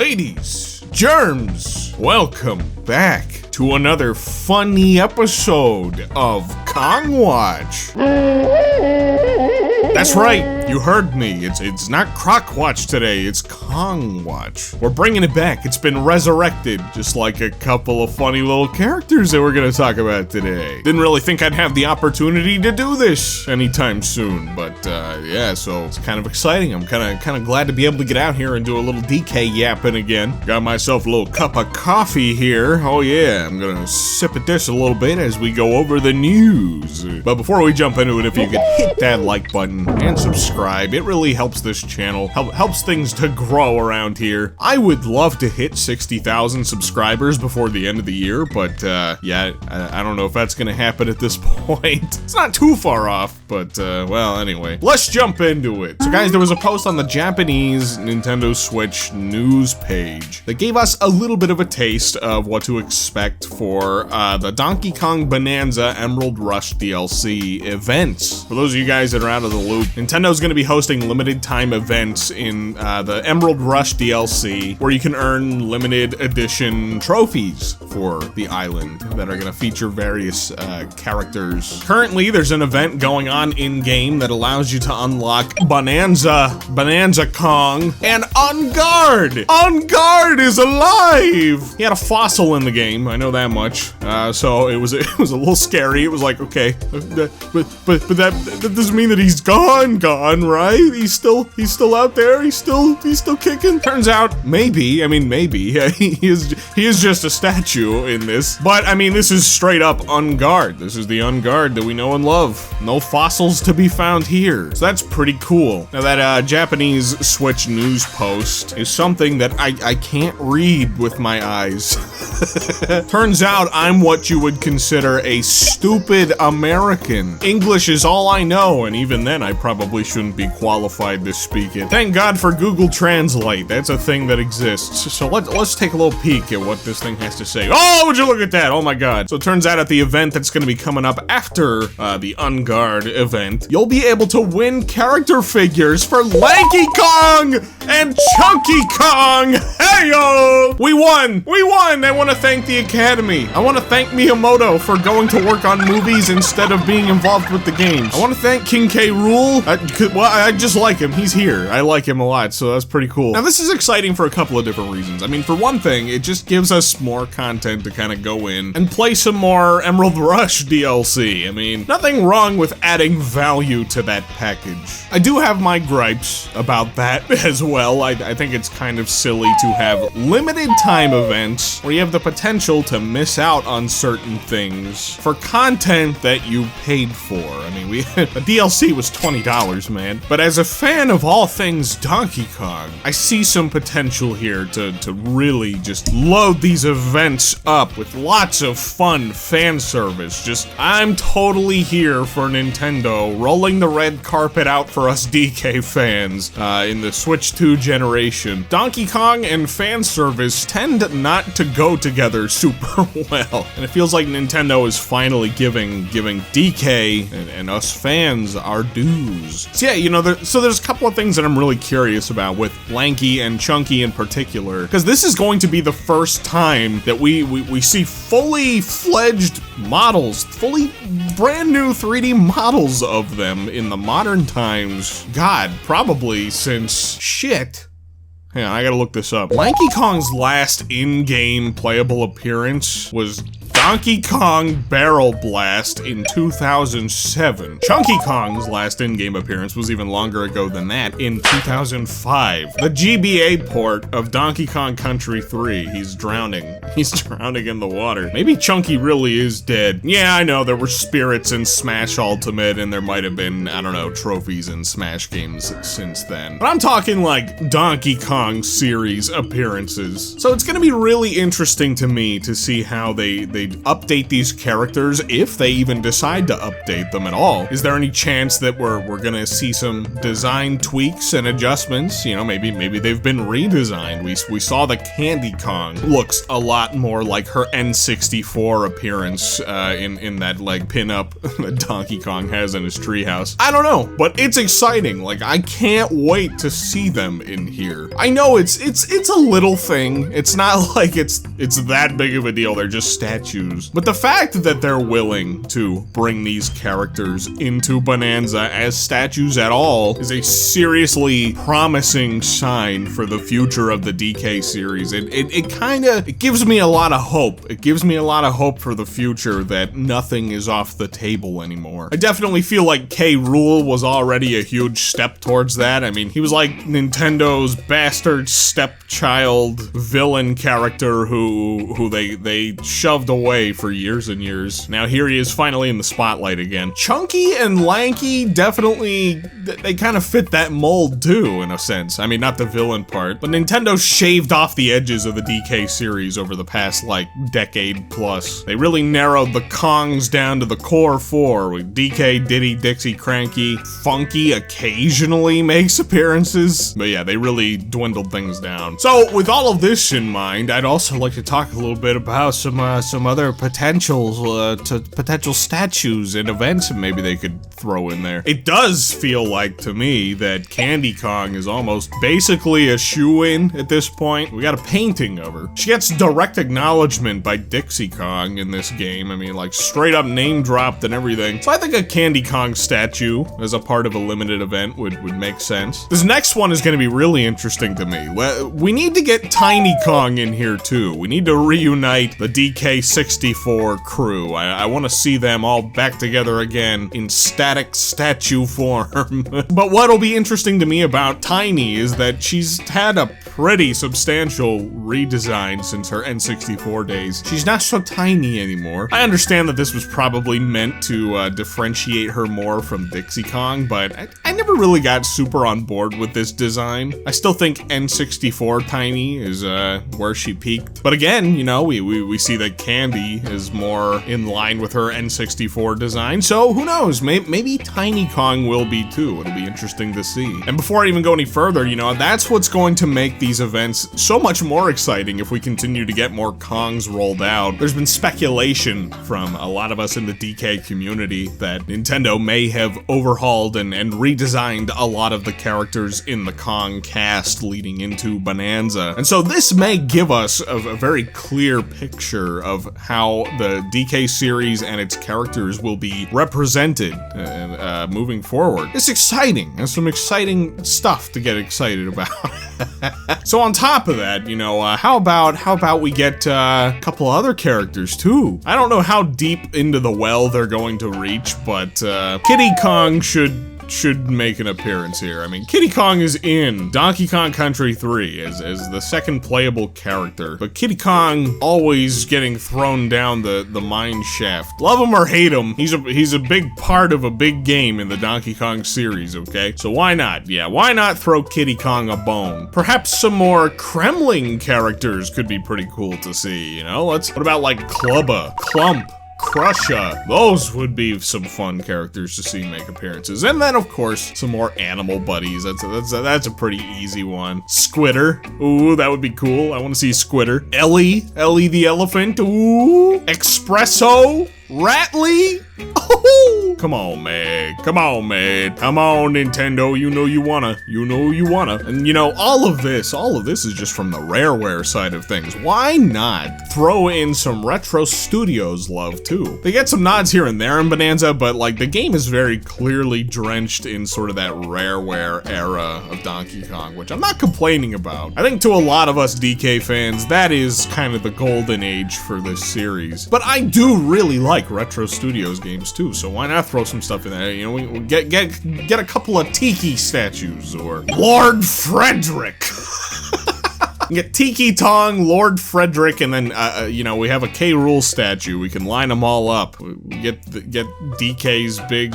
Ladies, germs, welcome back to another funny episode of Kong Watch. That's right, you heard me. It's not Croc Watch today, it's Kong Watch. We're bringing it back. It's been resurrected, just like a couple of funny little characters that we're gonna talk about today. Didn't really think I'd have the opportunity to do this anytime soon, but yeah, so it's kind of exciting. I'm kind of glad to be able to get out here and do a little DK yapping again. Got myself a little cup of coffee here. Oh yeah, I'm gonna sip at this a little bit as we go over the news. But before we jump into it, if you could hit that like button and subscribe, it really helps this channel, helps things to grow around here. I would love to hit 60,000 subscribers before the end of the year, but yeah, I don't know if that's gonna happen at this point. It's not too far off, but well, anyway, let's jump into it. So guys, there was a post on the Japanese Nintendo Switch news page that gave us a little bit of a taste of what to expect for the Donkey Kong Bonanza Emerald Rush DLC events. For those of you guys that are out of the loop, Nintendo's going to be hosting limited time events in the Emerald Rush DLC where you can earn limited edition trophies for the island that are going to feature various characters. Currently, there's an event going on in-game that allows you to unlock Bonanza Kong, and On Guard! On Guard is alive! He had a fossil in the game, I know that much. So it was a little scary. It was like, okay, but that doesn't mean that he's gone, right? He's still out there. He's still kicking. Turns out, maybe. Yeah, he is just a statue in this. But I mean, this is straight up On Guard. This is the On Guard that we know and love. No fossils to be found here. So that's pretty cool. Now that Japanese Switch news post is something that I can't read with my eyes. Turns out I'm what you would consider a stupid American. English is all I know, and even then I probably shouldn't be qualified to speak it. Thank God for Google Translate. That's a thing that exists. So let's take a little peek at what this thing has to say. Oh, would you look at that? Oh my God. So it turns out at the event that's going to be coming up after the On Guard event, you'll be able to win character figures for Lanky Kong and Chunky Kong. Hey-yo! We won! I want to thank the Academy. I want to thank Miyamoto for going to work on movies instead of being involved with the games. I want to thank King K. Rool. I just like him. He's here. I like him a lot, so that's pretty cool. Now, this is exciting for a couple of different reasons. I mean, for one thing, it just gives us more content to kind of go in and play some more Emerald Rush DLC. I mean, nothing wrong with adding value to that package. I do have my gripes about that as well. I think it's kind of silly to have limited time events where you have the potential to miss out on certain things for content that you paid for. I mean, the DLC was $20, man. But as a fan of all things Donkey Kong, I see some potential here to really just load these events up with lots of fun fan service. I'm totally here for Nintendo rolling the red carpet out for us DK fans in the Switch 2 generation. Donkey Kong and fan service tend not to go together super well, and it feels like Nintendo is finally giving DK and us fans our dues. So yeah, you know, there's a couple of things that I'm really curious about with Lanky and Chunky in particular, because this is going to be the first time that we see fully fledged models, fully brand new 3D models of them in the modern times. God, probably since shit. Hang on, I gotta look this up. Lanky Kong's last in-game playable appearance was Donkey Kong Barrel Blast in 2007. Chunky Kong's last in-game appearance was even longer ago than that, in 2005. The GBA port of Donkey Kong Country 3. He's drowning. He's drowning in the water. Maybe Chunky really is dead. Yeah, I know, there were spirits in Smash Ultimate, and there might have been, I don't know, trophies in Smash games since then. But I'm talking like Donkey Kong series appearances. So it's gonna be really interesting to me to see how they update these characters, if they even decide to update them at all? Is there any chance that we're gonna see some design tweaks and adjustments? You know, maybe they've been redesigned. We saw the Candy Kong looks a lot more like her N64 appearance in that like pinup that Donkey Kong has in his treehouse. I don't know, but it's exciting. Like, I can't wait to see them in here. I know it's a little thing. It's not like it's that big of a deal. They're just statues. But the fact that they're willing to bring these characters into Bonanza as statues at all is a seriously promising sign for the future of the DK series. It gives me a lot of hope. It gives me a lot of hope for the future that nothing is off the table anymore. I definitely feel like K. Rool was already a huge step towards that. I mean, he was like Nintendo's bastard stepchild villain character who they shoved away for years and years. Now here he is finally in the spotlight again. Chunky and lanky, definitely, they kind of fit that mold too, in a sense. I mean, not the villain part, but Nintendo shaved off the edges of the DK series over the past, like, decade plus. They really narrowed the Kongs down to the core four, with DK, Diddy, Dixie, Cranky. Funky occasionally makes appearances, but yeah, they really dwindled things down. So, with all of this in mind, I'd also like to talk a little bit about some other potential statues and events maybe they could throw in there. It does feel like to me that Candy Kong is almost basically a shoo-in at this point. We got a painting of her. She gets direct acknowledgement by Dixie Kong in this game. I mean, like, straight up name dropped and everything. So I think a Candy Kong statue as a part of a limited event would make sense. This next one is going to be really interesting to me. We need to get Tiny Kong in here too. We need to reunite the DK64 crew. I want to see them all back together again in static statue form. But what'll be interesting to me about Tiny is that she's had a pretty substantial redesign since her N64 days. She's not so tiny anymore. I understand that this was probably meant to differentiate her more from Dixie Kong, but I never really got super on board with this design. I still think N64 Tiny is where she peaked. But again, you know, we see that Candy is more in line with her N64 design, so who knows? Maybe Tiny Kong will be too. It'll be interesting to see. And before I even go any further, you know, that's what's going to make these events so much more exciting if we continue to get more Kongs rolled out. There's been speculation from a lot of us in the DK community that Nintendo may have overhauled and redesigned a lot of the characters in the Kong cast leading into Bonanza. And so this may give us a very clear picture of how the DK series and its characters will be represented moving forward. It's exciting. There's some exciting stuff to get excited about. So on top of that, you know, how about we get a couple other characters too? I don't know how deep into the well they're going to reach, but Kiddy Kong should make an appearance here. I mean, Kiddy Kong is in Donkey Kong Country 3 as the second playable character, but Kiddy Kong always getting thrown down the mine shaft. Love him or hate him, he's a big part of a big game in the Donkey Kong series, okay? So why not? Yeah, why not throw Kiddy Kong a bone? Perhaps some more Kremling characters could be pretty cool to see, you know? What about like Clubba, Clump, Crusher? Those would be some fun characters to see make appearances. And then, of course, some more animal buddies. That's a pretty easy one. Squitter. Ooh, that would be cool. I want to see Squitter. Ellie the elephant. Ooh. Espresso. Ratley. Oh, come on, man. Come on, man. Come on, Nintendo. You know you wanna. And you know, all of this is just from the Rareware side of things. Why not throw in some Retro Studios love too? They get some nods here and there in Bonanza, but like the game is very clearly drenched in sort of that Rareware era of Donkey Kong, which I'm not complaining about. I think to a lot of us DK fans, that is kind of the golden age for this series. But I do really like Retro Studios games too, so why not throw some stuff in there? You know, we get a couple of Tiki statues or Lord Frederick. We get Tiki Tong, Lord Frederick, and then, you know, we have a K. Rool statue. We can line them all up. We get DK's big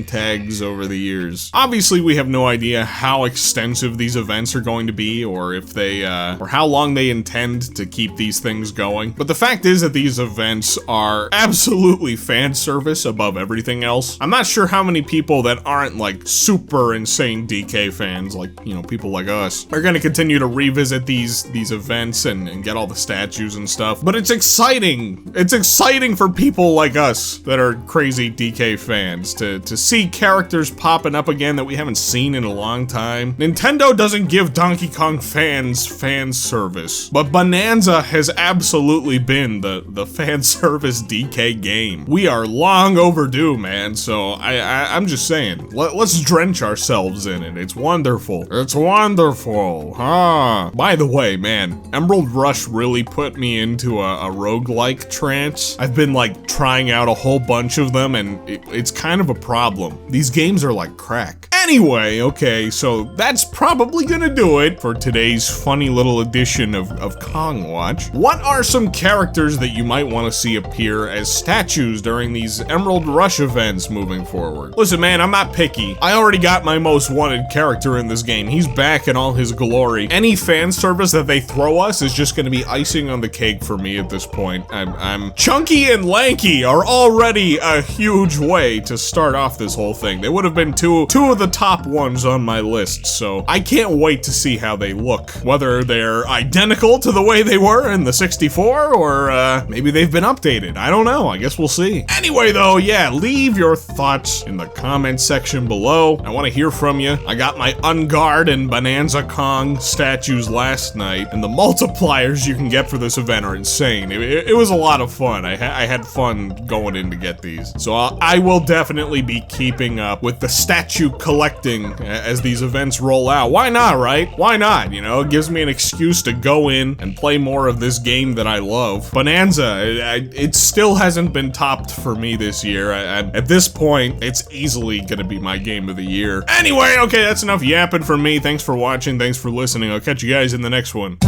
tags over the years. Obviously, we have no idea how extensive these events are going to be, or if they, or how long they intend to keep these things going. But the fact is that these events are absolutely fan service above everything else. I'm not sure how many people that aren't like super insane DK fans, like, you know, people like us, are gonna continue to revisit these events and get all the statues and stuff. But it's exciting. It's exciting for people like us that are crazy DK fans to see characters popping up again that we haven't seen in a long time. Nintendo doesn't give Donkey Kong fans fan service, but Bonanza has absolutely been the fan service DK game. We are long overdue, man, so I'm just saying, let's drench ourselves in it. It's wonderful. It's wonderful, huh? By the way, man, Emerald Rush really put me into a roguelike trance. I've been like trying out a whole bunch of them, and it's kind of a problem. These games are like crack. Anyway, okay, so that's probably gonna do it for today's funny little edition of Kong Watch. What are some characters that you might want to see appear as statues during these Emerald Rush events moving forward? Listen, man, I'm not picky. I already got my most wanted character in this game. He's back in all his glory. Any fan service that they throw us is just gonna be icing on the cake for me at this point. I'm Chunky and Lanky are already a huge way to start off this whole thing. They would have been two of the top ones on my list, so I can't wait to see how they look. Whether they're identical to the way they were in the 64, or maybe they've been updated. I don't know. I guess we'll see. Anyway, though, yeah, leave your thoughts in the comment section below. I want to hear from you. I got my Unguard and Bonanza Kong statues last night, and the multipliers you can get for this event are insane. It was a lot of fun. I had fun going in to get these. So I will definitely be keeping up with the statue collecting as these events roll out. Why not, right? Why not? You know, it gives me an excuse to go in and play more of this game that I love. Bonanza, it still hasn't been topped for me this year. At this point, it's easily gonna be my game of the year. Anyway, okay, that's enough yapping from me. Thanks for watching. Thanks for listening. I'll catch you guys in the next one.